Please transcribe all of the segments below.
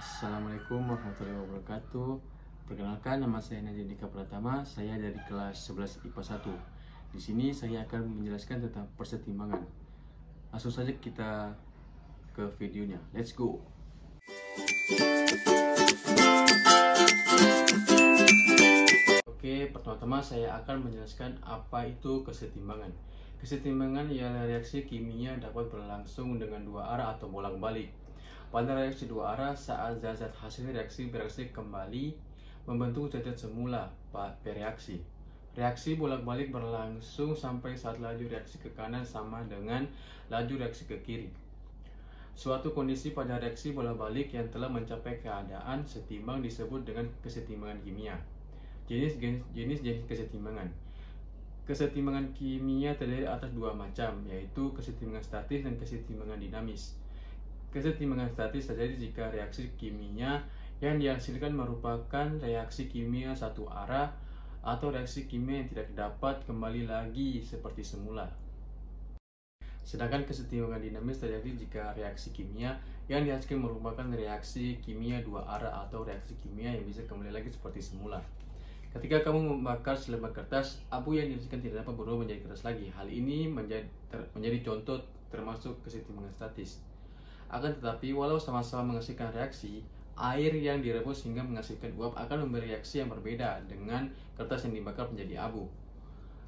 Assalamualaikum warahmatullahi wabarakatuh. Perkenalkan, nama saya Najib Dika Pratama. Saya dari kelas 11 IPA 1. Di sini saya akan menjelaskan tentang persetimbangan. Langsung saja kita ke videonya. Let's go. Oke, pertama-tama saya akan menjelaskan apa itu kesetimbangan. Kesetimbangan ialah reaksi kimia dapat berlangsung dengan dua arah atau bolak-balik. Pada reaksi dua arah, saat zat-zat hasil reaksi bereaksi kembali membentuk zat-zat semula bereaksi. Reaksi bolak-balik berlangsung sampai saat laju reaksi ke kanan sama dengan laju reaksi ke kiri. Suatu kondisi pada reaksi bolak-balik yang telah mencapai keadaan setimbang disebut dengan kesetimbangan kimia. Jenis kesetimbangan. Kesetimbangan kimia terdiri atas dua macam, yaitu kesetimbangan statis dan kesetimbangan dinamis. Kesetimbangan statis terjadi jika reaksi kimia yang dihasilkan merupakan reaksi kimia satu arah atau reaksi kimia yang tidak dapat kembali lagi seperti semula. Sedangkan kesetimbangan dinamis terjadi jika reaksi kimia yang dihasilkan merupakan reaksi kimia dua arah atau reaksi kimia yang bisa kembali lagi seperti semula. Ketika kamu membakar selembar kertas, abu yang dihasilkan tidak dapat berubah menjadi keras lagi. Hal ini menjadi contoh termasuk kesetimbangan statis. Akan tetapi, walau sama-sama menghasilkan reaksi, air yang direbus hingga menghasilkan uap akan memberi reaksi yang berbeda dengan kertas yang dibakar menjadi abu.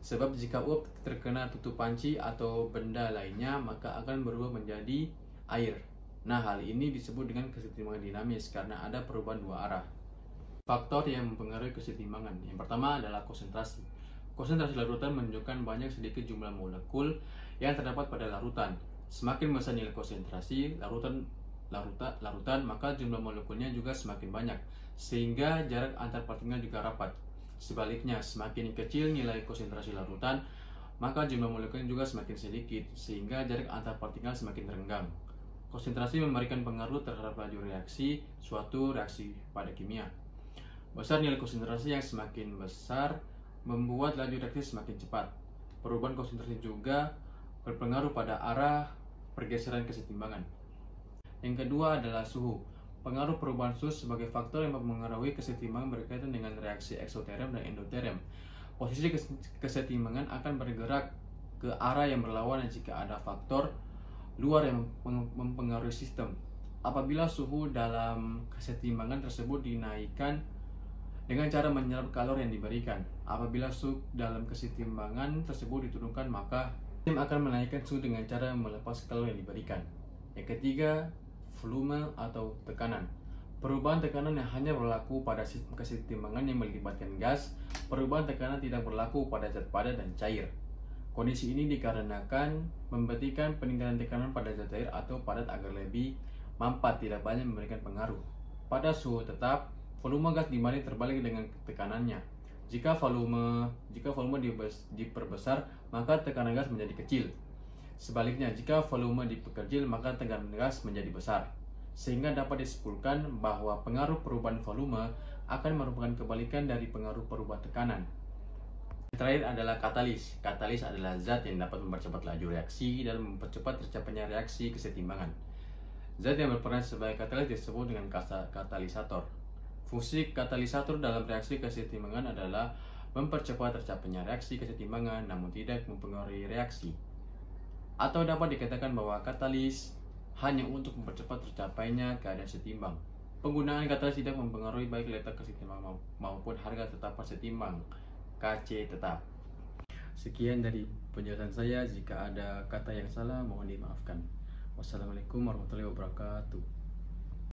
Sebab jika uap terkena tutup panci atau benda lainnya, maka akan berubah menjadi air. Nah, hal ini disebut dengan kesetimbangan dinamis karena ada perubahan dua arah. Faktor yang mempengaruhi kesetimbangan. Yang pertama adalah konsentrasi. Konsentrasi larutan menunjukkan banyak sedikit jumlah molekul yang terdapat pada larutan. Semakin besar nilai konsentrasi larutan, maka jumlah molekulnya juga semakin banyak, sehingga jarak antar partikel juga rapat. Sebaliknya, semakin kecil nilai konsentrasi larutan, maka jumlah molekulnya juga semakin sedikit, sehingga jarak antar partikel semakin renggang. Konsentrasi memberikan pengaruh terhadap laju reaksi suatu reaksi pada kimia. Besar nilai konsentrasi yang semakin besar membuat laju reaksi semakin cepat. Perubahan konsentrasi juga berpengaruh pada arah pergeseran kesetimbangan. Yang kedua adalah suhu. Pengaruh perubahan suhu sebagai faktor yang mempengaruhi kesetimbangan berkaitan dengan reaksi eksoterm dan endoterm. Posisi kesetimbangan akan bergerak ke arah yang berlawanan jika ada faktor luar yang mempengaruhi sistem. Apabila suhu dalam kesetimbangan tersebut dinaikkan dengan cara menyerap kalori yang diberikan. Apabila suhu dalam kesetimbangan tersebut diturunkan, maka sistem akan menaikkan suhu dengan cara melepas kalori yang diberikan. Yang ketiga, volume atau tekanan. Perubahan tekanan yang hanya berlaku pada sistem kesetimbangan yang melibatkan gas. Perubahan tekanan tidak berlaku pada zat padat dan cair. Kondisi ini dikarenakan membuktikan peningkatan tekanan pada zat cair atau padat agar lebih mampat tidak banyak memberikan pengaruh. Pada suhu tetap, volume gas dibanding terbalik dengan tekanannya. Jika volume diperbesar, maka tekanan gas menjadi kecil. Sebaliknya, jika volume diperkecil, maka tekanan gas menjadi besar. Sehingga dapat disimpulkan bahwa pengaruh perubahan volume akan merupakan kebalikan dari pengaruh perubahan tekanan. Yang terakhir adalah katalis. Katalis adalah zat yang dapat mempercepat laju reaksi dan mempercepat tercapainya reaksi kesetimbangan. Zat yang berperan sebagai katalis disebut dengan katalisator. Fungsi katalisator dalam reaksi kesetimbangan adalah mempercepat tercapainya reaksi kesetimbangan namun tidak mempengaruhi reaksi. Atau dapat dikatakan bahwa katalis hanya untuk mempercepat tercapainya keadaan setimbang. Penggunaan katalis tidak mempengaruhi baik letak kesetimbangan maupun harga tetapan setimbang Kc tetap. Sekian dari penjelasan saya. Jika ada kata yang salah mohon dimaafkan. Wassalamualaikum warahmatullahi wabarakatuh.